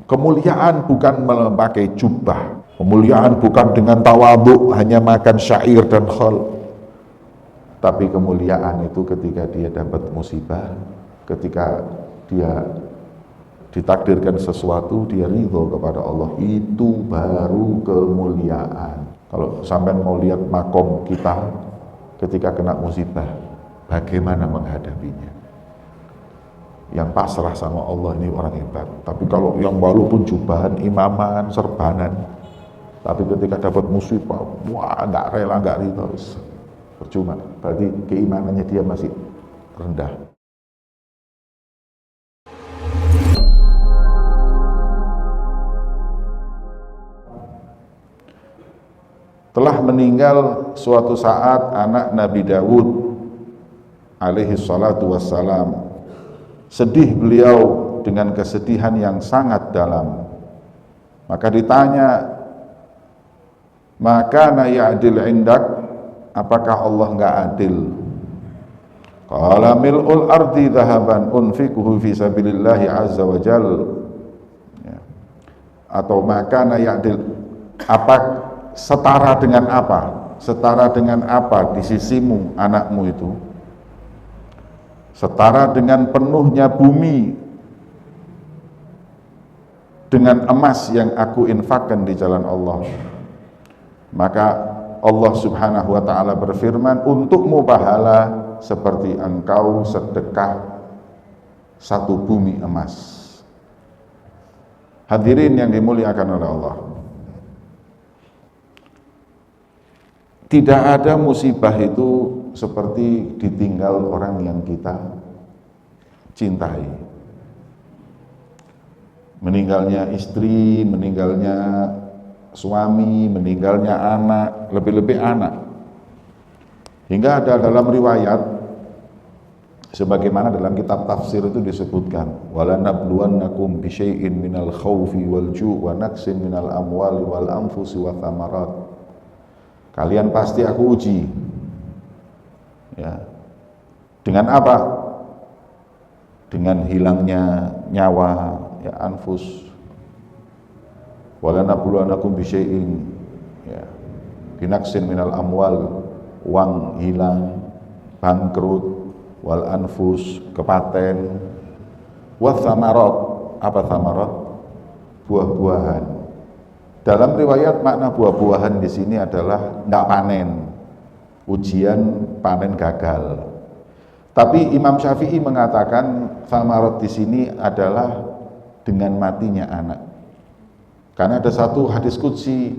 Kemuliaan bukan memakai jubah, kemuliaan bukan dengan tawadhu hanya makan syair dan khol. Tapi kemuliaan itu ketika dia dapat musibah, ketika dia ditakdirkan sesuatu, dia ridho kepada Allah, itu baru kemuliaan. Kalau sampai mau lihat makom kita ketika kena musibah, bagaimana menghadapinya? Yang pasrah sama Allah ini orang hebat. Tapi kalau yang walaupun jubahan, imaman, serbanan, tapi ketika dapat musibah, wah nggak rela, nggak ridho, percuma. Berarti keimanannya dia masih rendah. Telah meninggal suatu saat anak Nabi Daud alaihi salatu wassalam. Sedih beliau dengan kesedihan yang sangat dalam. Maka ditanya, maka na ya'dil indak, apakah Allah enggak adil? Qala mil'ul ardi dhahaban unfiquhu fi sabilillahi azza wa jal. Ya. Atau maka na ya'dil, apa setara dengan apa? Setara dengan apa di sisimu anakmu itu? Setara dengan penuhnya bumi dengan emas yang aku infakkan di jalan Allah. Maka Allah subhanahu wa ta'ala berfirman, untukmu pahala seperti engkau sedekah satu bumi emas. Hadirin yang dimuliakan oleh Allah, tidak ada musibah itu seperti ditinggal orang yang kita cintai. Meninggalnya istri, meninggalnya suami, meninggalnya anak, lebih-lebih anak. Hingga ada dalam riwayat, sebagaimana dalam kitab tafsir itu disebutkan, walanabluwannakum bisyai'in minal khawfi wal ju' wa naqsin minal amwali wal anfusi wa thamarat. Kalian pasti aku uji. Ya. Dengan apa? Dengan hilangnya nyawa, ya, anfus. Walanabluwannakum bisyai'in, ya, binaqsin minal amwal, uang hilang, bangkrut, wal anfus, kepaten, wa thamarat, apa thamarat? Buah-buahan. Dalam riwayat makna buah-buahan di sini adalah enggak panen. Ujian panen gagal. Tapi Imam Syafi'i mengatakan thamarat di sini adalah dengan matinya anak. Karena ada satu hadis qudsi,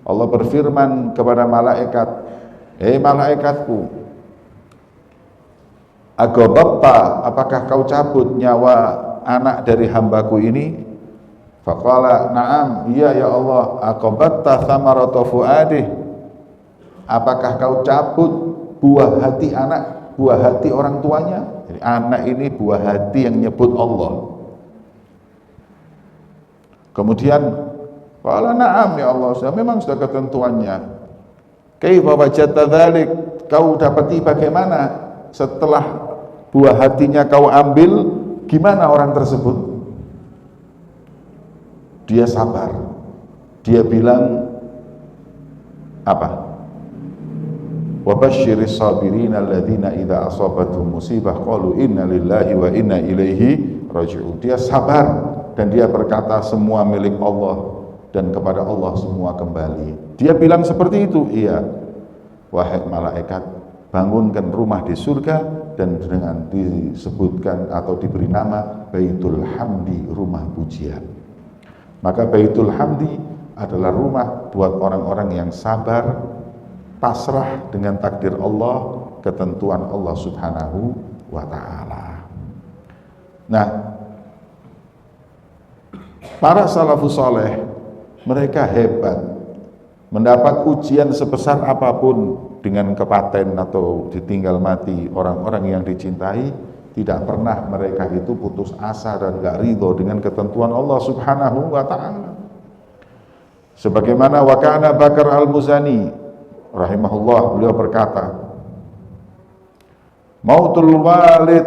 Allah berfirman kepada malaikat, "Hei malaikatku, agobabta, apakah kau cabut nyawa anak dari hambaku ini?" Faqala, "Na'am, iya ya Allah, agobatta thamarata fuadih." Apakah kau cabut buah hati anak, buah hati orang tuanya? Jadi anak ini buah hati yang nyebut Allah. Kemudian, qala na'am ya Allah, memang sudah ketentuannya. Kaifa wajadta dzalik? Kau dapati bagaimana setelah buah hatinya kau ambil, gimana orang tersebut? Dia sabar. Dia bilang apa? Wa basyiris sabirin alladzina idza asabatuhum musibah qalu inna lillahi wa inna ilaihi raji'un. Dia sabar dan dia berkata semua milik Allah dan kepada Allah semua kembali. Dia bilang seperti itu, iya. Wahai malaikat, bangunkan rumah di surga dan dengan disebutkan atau diberi nama Baitul Hamdi, rumah pujian. Maka Baitul Hamdi adalah rumah buat orang-orang yang sabar, pasrah dengan takdir Allah, ketentuan Allah subhanahu wa ta'ala. Nah, para salafus saleh, mereka hebat, mendapat ujian sebesar apapun dengan kepaten atau ditinggal mati orang-orang yang dicintai, tidak pernah mereka itu putus asa dan gak ridho dengan ketentuan Allah subhanahu wa ta'ala. Sebagaimana Wakana Bakar al-Muzani rahimahullah, beliau berkata, mautul walid,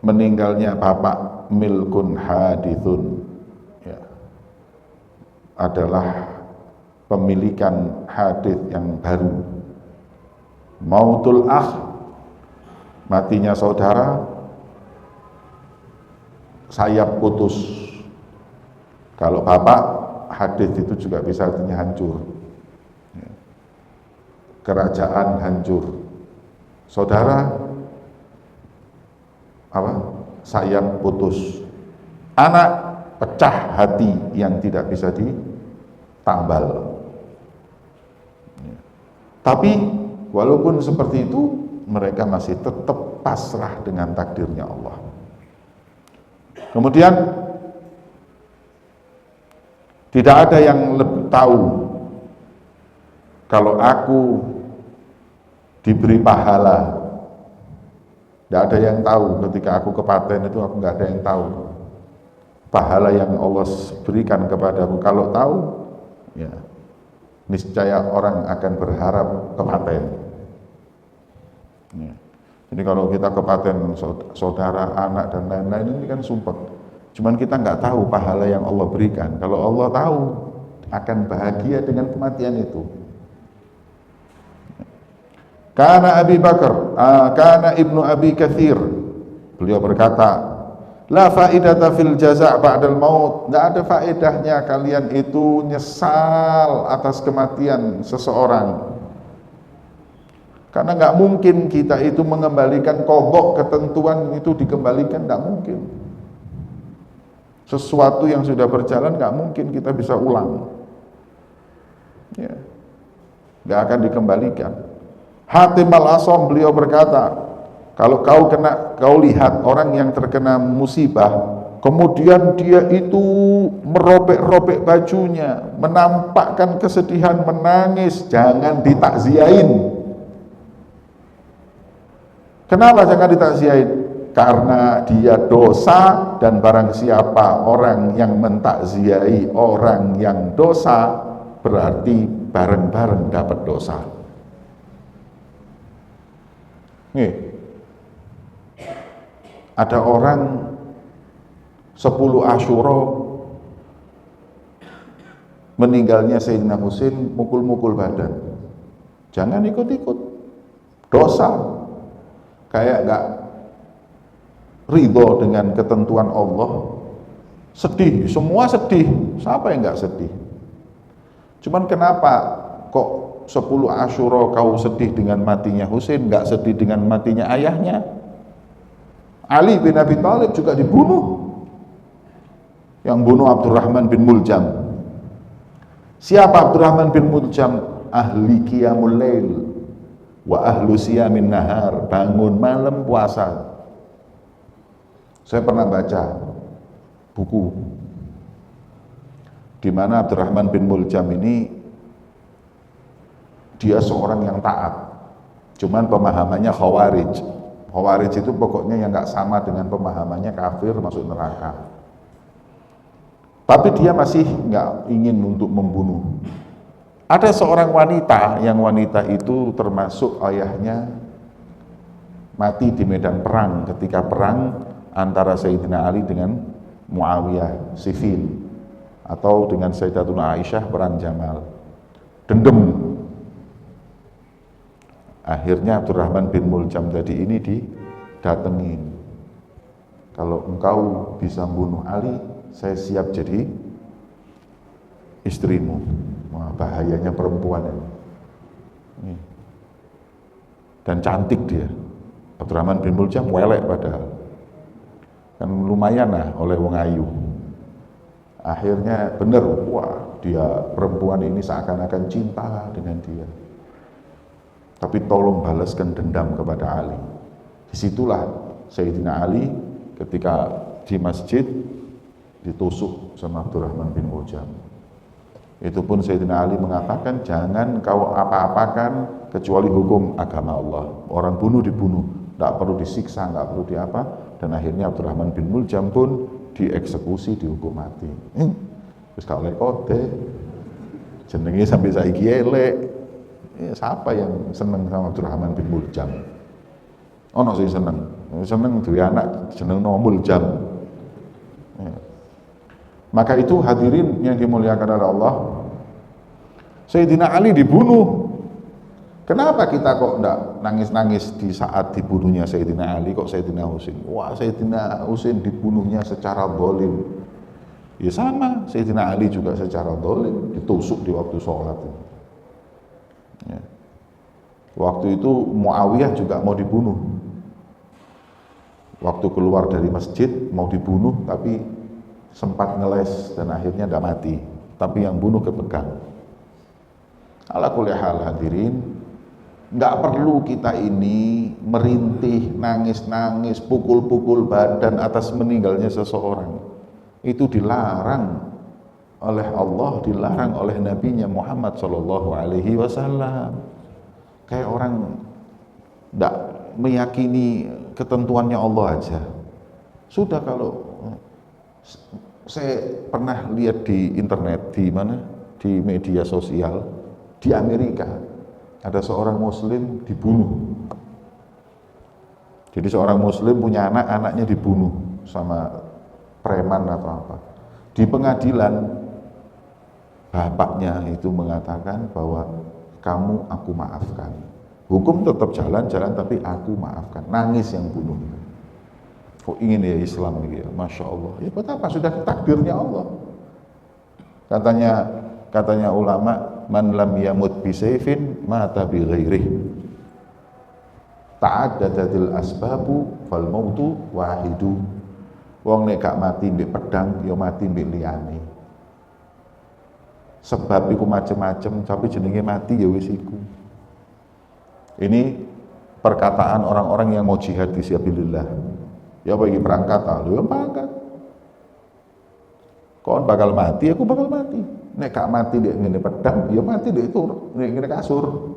meninggalnya bapak, milkun hadithun, adalah pemilikan hadis yang baru. Mautul akh, matinya saudara, sayap putus. Kalau bapak, hadis itu juga bisa artinya hancur. Kerajaan hancur. Saudara, apa? Sayap putus. Anak, pecah hati yang tidak bisa ditambal. Tapi walaupun seperti itu, mereka masih tetap pasrah dengan takdirnya Allah. Kemudian tidak ada yang lebih tahu kalau aku diberi pahala. Tidak ada yang tahu ketika aku kepaten itu, aku nggak ada yang tahu pahala yang Allah berikan kepadaku. Kalau tahu, ya niscaya orang akan berharap kepaten. Ya. Jadi kalau kita kepaten saudara, anak dan lain-lain ini kan sumpah. Cuman kita nggak tahu pahala yang Allah berikan. Kalau Allah tahu, akan bahagia dengan kematian itu. Kana Abi Bakar, kana Ibnu Abi Katsir, beliau berkata, la faidata fil jaza' ba'dal maut. Enggak ada faedahnya kalian itu nyesal atas kematian seseorang. Karena enggak mungkin kita itu mengembalikan kodok, ketentuan itu dikembalikan, enggak mungkin. Sesuatu yang sudah berjalan enggak mungkin kita bisa ulang. Ya. Enggak akan dikembalikan. Hatim al-Asam, beliau berkata, kalau kau lihat orang yang terkena musibah, kemudian dia itu merobek-robek bajunya, menampakkan kesedihan, menangis, jangan ditakziahin. Kenapa jangan ditakziahin? Karena dia dosa, dan barang siapa orang yang mentakziahi orang yang dosa, berarti bareng-bareng dapat dosa. Nih, ada orang 10 Asyura meninggalnya Sayyidina Husain, mukul-mukul badan. Jangan ikut-ikut, dosa. Kayak gak ridho dengan ketentuan Allah, sedih, semua sedih. Siapa yang gak sedih? Cuman kenapa kok 10 Asyura kau sedih dengan matinya Husain, gak sedih dengan matinya ayahnya? Ali bin Abi Thalib juga dibunuh. Yang bunuh Abdurrahman bin Muljam. Siapa Abdurrahman bin Muljam? Ahli qiyamul lail wa ahlu siyamin nahar, bangun malam puasa. Saya pernah baca buku di mana Abdurrahman bin Muljam ini dia seorang yang taat, cuman pemahamannya Khawarij. Khawarij itu pokoknya yang nggak sama dengan pemahamannya kafir, masuk neraka. Tapi dia masih nggak ingin untuk membunuh. Ada seorang wanita, yang wanita itu termasuk ayahnya mati di medan perang ketika perang antara Sayyidina Ali dengan Muawiyah, Siffin, atau dengan Sayyidatuna Aisyah, perang Jamal. Dendam. Akhirnya Abdurrahman bin Muljam tadi ini didatengin. Kalau engkau bisa bunuh Ali, saya siap jadi istrimu. Wah, bahayanya perempuan ini. Dan cantik dia. Abdurrahman bin Muljam welek padahal. Kan lumayan lah oleh wong ayu. Akhirnya bener, wah dia perempuan ini seakan-akan cinta dengan dia. Tapi tolong balaskan dendam kepada Ali. Disitulah Sayyidina Ali ketika di masjid ditusuk sama Abdurrahman bin Muljam. Itu pun Sayyidina Ali mengatakan, jangan kau apa-apakan kecuali hukum agama Allah. Orang bunuh dibunuh, tidak perlu disiksa, tidak perlu diapa. Dan akhirnya Abdurrahman bin Muljam pun dieksekusi, dihukum mati. Terus gak oleh kode, jenenge sampai saiki elek. Siapa yang seneng sama Abdurrahman bin Muljam? Ono sing seneng duwe anak jeneng Muljam. Maka itu hadirin yang dimuliakan oleh Allah, Sayyidina Ali dibunuh. Kenapa kita kok enggak nangis-nangis di saat dibunuhnya Sayyidina Ali, kok Sayyidina Husain? Wah, Sayyidina Husain dibunuhnya secara zalim. Ya sama, Sayyidina Ali juga secara zalim, ditusuk di waktu sholat. Ya. Waktu itu Muawiyah juga mau dibunuh. Waktu keluar dari masjid mau dibunuh, tapi sempat ngeles dan akhirnya tidak mati, tapi yang bunuh kepegang. Ala kulli hal hadirin, nggak perlu kita ini merintih, nangis-nangis, pukul-pukul badan atas meninggalnya seseorang. Itu dilarang oleh Allah, dilarang oleh Nabi-Nya Muhammad SAW. Kayak orang nggak meyakini ketentuannya Allah aja. Sudah, kalau saya pernah lihat di internet, di mana, di media sosial, di Amerika ada seorang muslim dibunuh. Jadi seorang muslim punya anak, anaknya dibunuh sama preman atau apa. Di pengadilan bapaknya itu mengatakan bahwa kamu aku maafkan. Hukum tetap jalan, tapi aku maafkan. Nangis yang bunuh. Kok ingin ya Islam ini ya, Masya Allah. Ya betapa, sudah takdirnya Allah. Katanya ulama, man lam yamut bisayfin mata bi ghairih. Ta'addadatil asbabu fal mautu wahidu. Wong nek gak mati mbek pedang, ya mati mbek liyane. Sebab iku macem-macem, tapi jenenge mati ya wis iku. Ini perkataan orang-orang yang mau jihad fi sabilillah. Ya bagi perangkat, lu perangkat. Kon bakal mati, aku bakal mati. Nek gak mati dia ngene pedang, ya mati dia itu ngene kasur.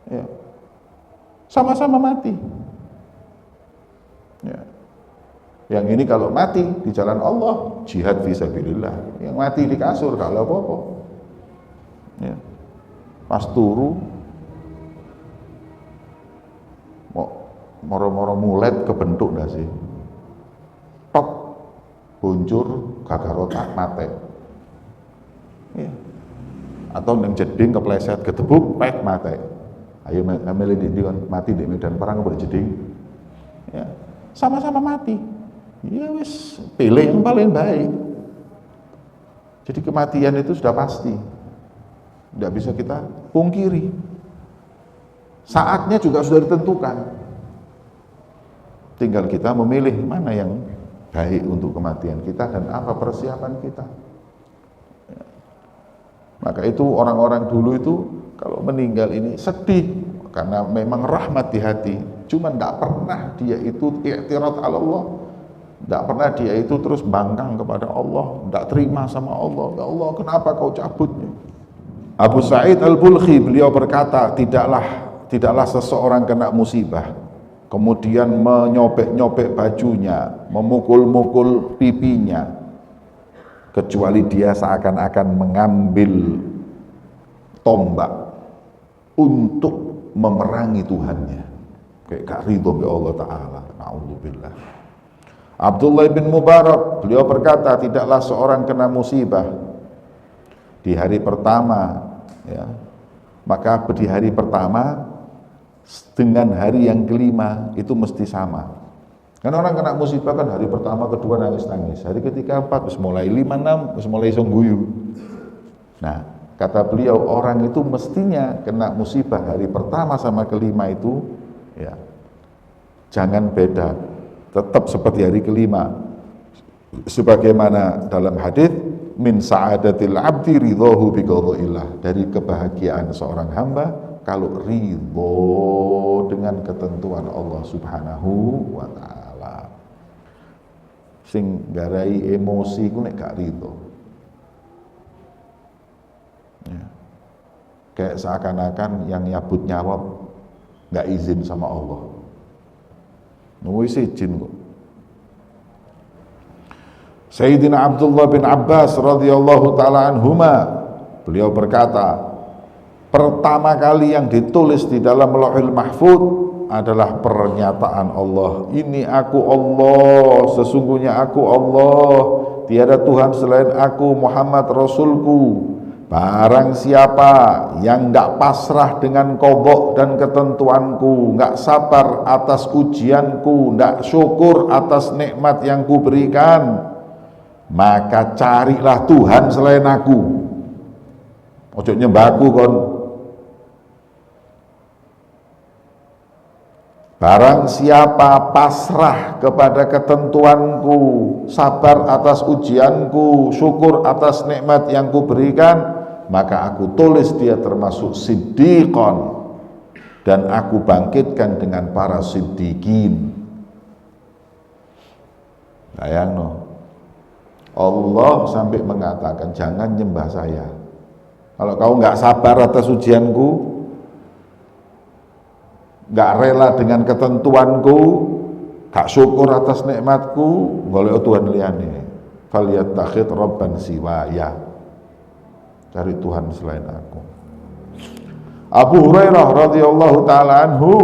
Ya. Sama-sama mati. Ya. Yang ini kalau mati di jalan Allah, jihad fi sabilillah. Yang mati di kasur kalau apa-apa. Ya. Pas turu moro-moro mulet kebentuk nggak sih? Tok, buncur, gagal otak, mati. Ya. Atau neng jeding kepleset, ketebuk, pek, mati. Ayo ngambil di mati di medan perang berjeding. Ya. Sama-sama mati. Ya wis, pilih yang paling baik. Jadi kematian itu sudah pasti, tidak bisa kita pungkiri. Saatnya juga sudah ditentukan. Tinggal kita memilih mana yang baik untuk kematian kita dan apa persiapan kita. Ya. Maka itu orang-orang dulu itu kalau meninggal ini sedih karena memang rahmat di hati. Cuma tidak pernah dia itu i'tirad ala Allah. Tidak pernah dia itu terus bangkang kepada Allah, tidak terima sama Allah. Ya Allah, kenapa kau cabutnya? Abu Sa'id Al-Bulkhi beliau berkata, tidaklah seseorang kena musibah kemudian menyobek-nyobek bajunya, memukul-mukul pipinya, kecuali dia seakan-akan mengambil tombak untuk memerangi Tuhannya. Kayak gak ridho be Allah Ta'ala. Na'udzubillah. Abdullah bin Mubarak beliau berkata, tidaklah seorang kena musibah di hari pertama, ya, maka di hari pertama dengan hari yang kelima itu mesti sama. Kan orang kena musibah kan hari pertama, kedua nangis-nangis, hari ketiga, empat, terus mulai 5, 6, terus mulai songguyu. Nah, kata beliau, orang itu mestinya kena musibah hari pertama sama kelima itu, ya, jangan beda, tetap seperti hari kelima. Sebagaimana dalam hadis, min sa'adatil abdi ridhahu bi qada'illah, dari kebahagiaan seorang hamba kalau ridho dengan ketentuan Allah Subhanahu wa taala. Sing garai emosi ku nek gak ridho. Ya. Kayak seakan-akan yang nyabut nyawa gak izin sama Allah. Nunggu izin kok. Sayyidina Abdullah bin Abbas radhiyallahu taala anhuma beliau berkata, pertama kali yang ditulis di dalam Lauhul Mahfuz adalah pernyataan Allah, ini aku Allah, sesungguhnya aku Allah, tiada Tuhan selain aku, Muhammad Rasulku. Barang siapa yang enggak pasrah dengan qadha dan ketentuanku, enggak sabar atas ujianku, enggak syukur atas nikmat yang kuberikan, maka carilah Tuhan selain aku. Ojo nyembah aku kon. Barang siapa pasrah kepada ketentuanku, sabar atas ujianku, syukur atas nikmat yang kuberikan, maka aku tulis dia termasuk siddiqon, dan aku bangkitkan dengan para siddiqin. Sayang no, Allah sampai mengatakan jangan nyembah saya. Kalau kau nggak sabar atas ujianku, nggak rela dengan ketentuanku, gak syukur atas nikmatku, golek Tuhan liyane, falyattakhid rabban siwaya, cari Tuhan selain aku. Abu Hurairah radhiyallahu taala anhu,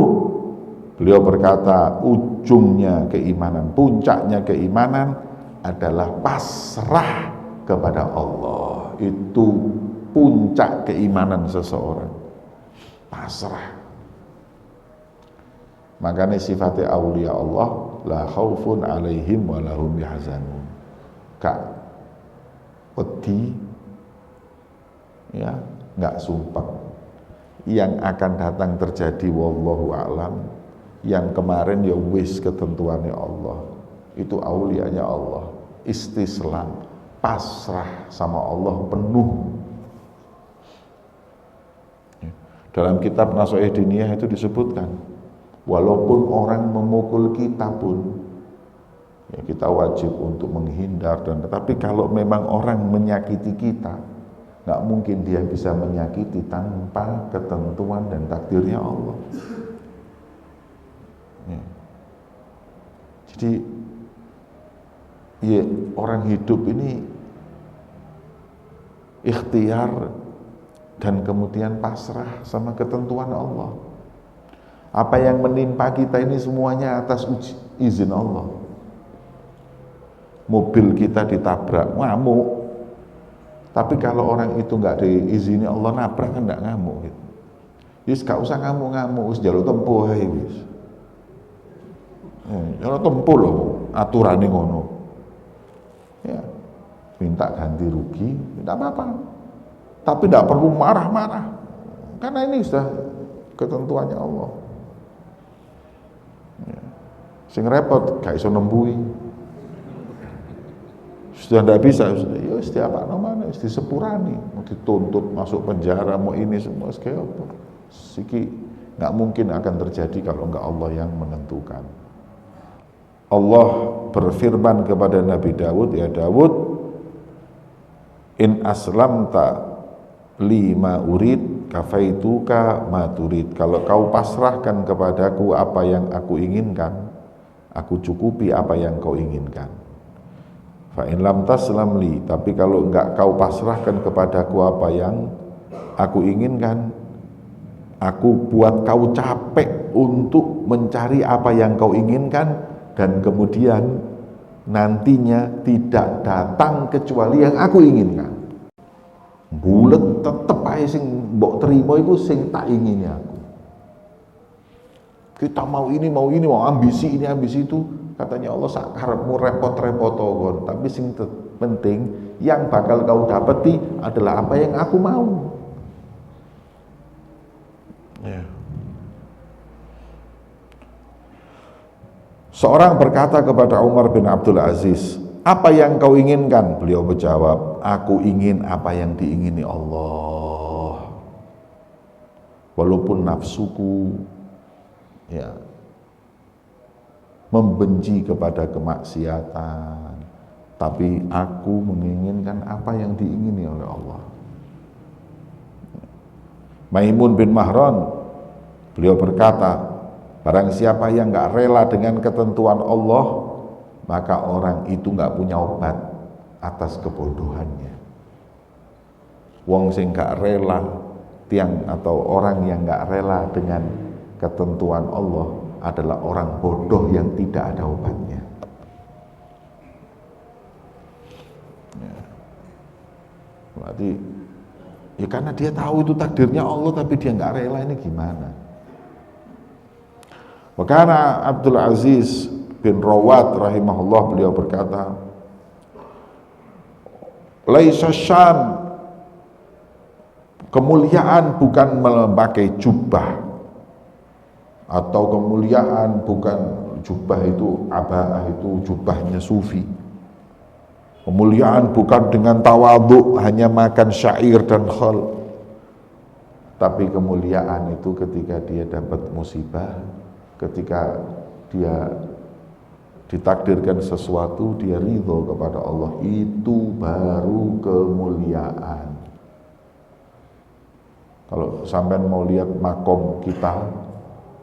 beliau berkata, ujungnya keimanan, puncaknya keimanan adalah pasrah kepada Allah. Itu puncak keimanan seseorang, pasrah. Makanya sifatnya aulia Allah, la khaufun alaihim wa lahum yahzanun. Gak wedi, ya, gak sumpah. Yang akan datang terjadi wallahu a'lam. Yang kemarin ya wis ketentuannya Allah. Itu aulianya Allah, istislam, pasrah sama Allah penuh. Dalam kitab Nasha'ih Diniyah itu disebutkan, walaupun orang memukul kita pun, ya kita wajib untuk menghindar, dan tetapi kalau memang orang menyakiti kita, nggak mungkin dia bisa menyakiti tanpa ketentuan dan takdirnya Allah. Ya. Jadi ya, orang hidup ini ikhtiar dan kemudian pasrah sama ketentuan Allah. Apa yang menimpa kita ini semuanya atas izin Allah. Mobil kita ditabrak, ngamuk. Tapi kalau orang itu nggak diizini Allah nabrak, kan nggak ngamuk. Gitu. Wis gak usah ngamuk-ngamuk, wis jalur tempuh ae wis. Jalur tempuh loh, aturannya ngono. Ya, minta ganti rugi, tidak apa-apa. Tapi tidak perlu marah-marah, karena ini sudah ketentuannya Allah. Ya. Sing repot gak iso nembui, sudah tidak bisa, sudah ya setiap apa namanya disepurani, mau dituntut masuk penjara, mau ini semua kayak apa, siki nggak mungkin akan terjadi kalau nggak Allah yang menentukan. Allah berfirman kepada Nabi Dawud, ya Dawud, in aslamta lima urid kafaituka ma turid. Kalau kau pasrahkan kepadaku apa yang aku inginkan, aku cukupi apa yang kau inginkan. Fa in lam taslam li, tapi kalau enggak kau pasrahkan kepadaku apa yang aku inginkan, aku buat kau capek untuk mencari apa yang kau inginkan, dan kemudian nantinya tidak datang kecuali yang aku inginkan. Bulet tetep ae sing mbok terima iku sing tak ingini aku. Kita mau ini, mau ambisi ini, ambisi itu, katanya Allah sak karepmu repot-repot kon, tapi sing penting yang bakal kau dapati adalah apa yang aku mau. Ya. Seorang berkata kepada Umar bin Abdul Aziz, apa yang kau inginkan? Beliau menjawab, aku ingin apa yang diingini Allah. Walaupun nafsuku ya membenci kepada kemaksiatan, tapi aku menginginkan apa yang diingini oleh Allah. Maimun bin Mahran, beliau berkata, barang siapa yang nggak rela dengan ketentuan Allah, maka orang itu nggak punya obat atas kebodohannya. Wong sing nggak rela, tiang atau orang yang nggak rela dengan ketentuan Allah adalah orang bodoh yang tidak ada obatnya. Berarti ya karena dia tahu itu takdirnya Allah, tapi dia nggak rela, ini gimana? Karena Abdul Aziz bin Rawat rahimahullah, beliau berkata, laisa syan, kemuliaan bukan memakai jubah, atau kemuliaan bukan jubah itu abaah, itu jubahnya sufi. Kemuliaan bukan dengan tawadhu, hanya makan syair dan khol. Tapi kemuliaan itu ketika dia dapat musibah, ketika dia ditakdirkan sesuatu, dia ridho kepada Allah, itu baru kemuliaan. Kalau sampean mau lihat makom kita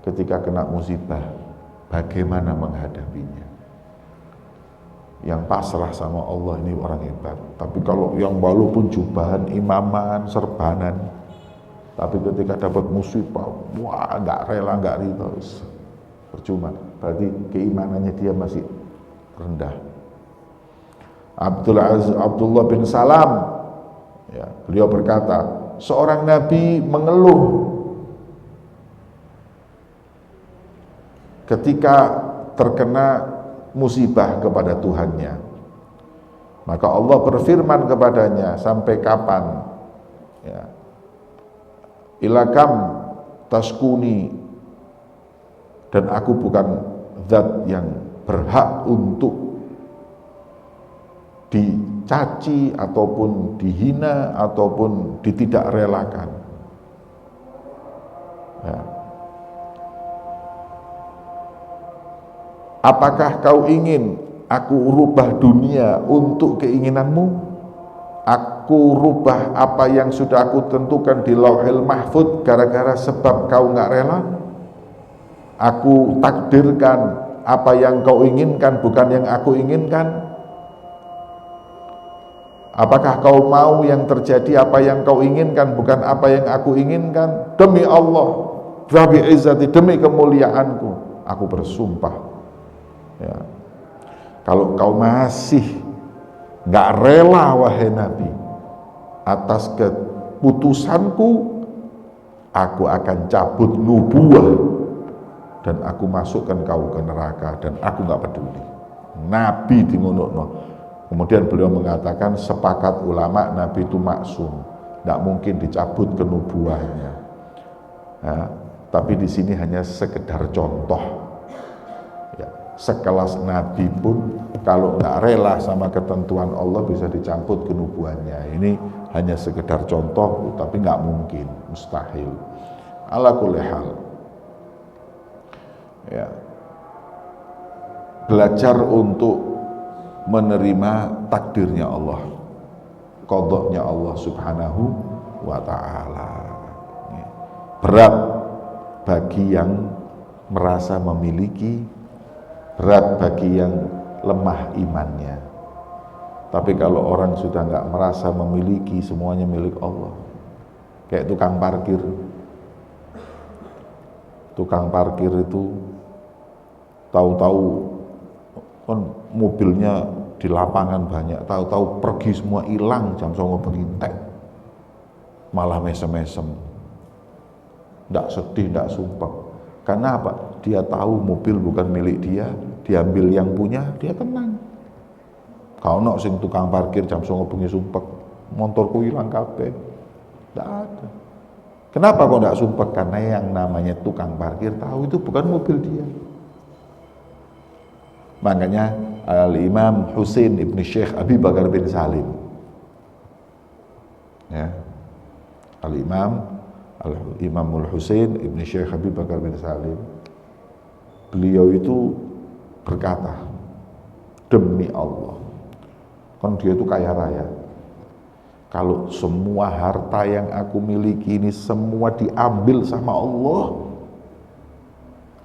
ketika kena musibah, bagaimana menghadapinya? Yang pasrah sama Allah ini orang hebat. Tapi kalau yang walaupun jubahan, imaman, serbanan, tapi ketika dapat musibah, wah nggak rela, nggak ridho, percuma. Berarti keimanannya dia masih rendah. Abdullah bin Salam, ya, beliau berkata, seorang nabi mengeluh ketika terkena musibah kepada Tuhannya. Maka Allah berfirman kepadanya, sampai kapan? Ya. Ilakam taskuni, dan aku bukan zat yang berhak untuk dicaci ataupun dihina ataupun ditidakrelakan. Ya. Apakah kau ingin aku rubah dunia untuk keinginanmu? Aku rubah apa yang sudah aku tentukan di Lauhil Mahfud gara-gara sebab kau nggak rela? Aku takdirkan apa yang kau inginkan bukan yang aku inginkan. Apakah kau mau yang terjadi apa yang kau inginkan bukan apa yang aku inginkan? Demi Allah, Rabbi Izzati, demi kemuliaanku, aku bersumpah. Ya. Kalau kau masih nggak rela wahai Nabi atas keputusanku, aku akan cabut nubuah dan aku masukkan kau ke neraka, dan aku nggak peduli. Nabi di ngono. Kemudian beliau mengatakan, sepakat ulama Nabi itu maksum, nggak mungkin dicabut kenubuahnya. Ya, tapi di sini hanya sekedar contoh. Ya, sekelas Nabi pun kalau nggak rela sama ketentuan Allah bisa dicabut kenubuhannya. Ini hanya sekedar contoh, tapi nggak mungkin, mustahil. Ala kulli hal. Ya. Belajar untuk menerima takdirnya Allah, qadanya Allah subhanahu wa ta'ala. Berat bagi yang merasa memiliki, berat bagi yang lemah imannya. Tapi kalau orang sudah nggak merasa memiliki, semuanya milik Allah. Kayak tukang parkir. Tukang parkir itu tahu-tahu kan mobilnya di lapangan banyak, tahu-tahu pergi semua, hilang jam 09.00 bengintek, malah mesem-mesem, nggak sedih, nggak sumpah. Karena apa? Dia tahu mobil bukan milik dia, diambil yang punya, dia tenang. Kau nak sing tukang parkir jam 09.00 bengi sumpah, motorku hilang kabeh, nggak ada. Kenapa kok nggak sumpah? Karena yang namanya tukang parkir tahu itu bukan mobil dia. Makanya Al-Imam Husain ibn Syekh Abi Bakar bin Salim, ya, Al-Imamul Husain ibn Syekh Abi Bakar bin Salim, beliau itu berkata, demi Allah, kan dia itu kaya raya, kalau semua harta yang aku miliki ini semua diambil sama Allah,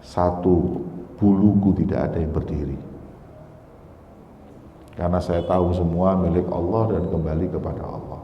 satu buluku tidak ada yang berdiri. Karena saya tahu semua milik Allah dan kembali kepada Allah.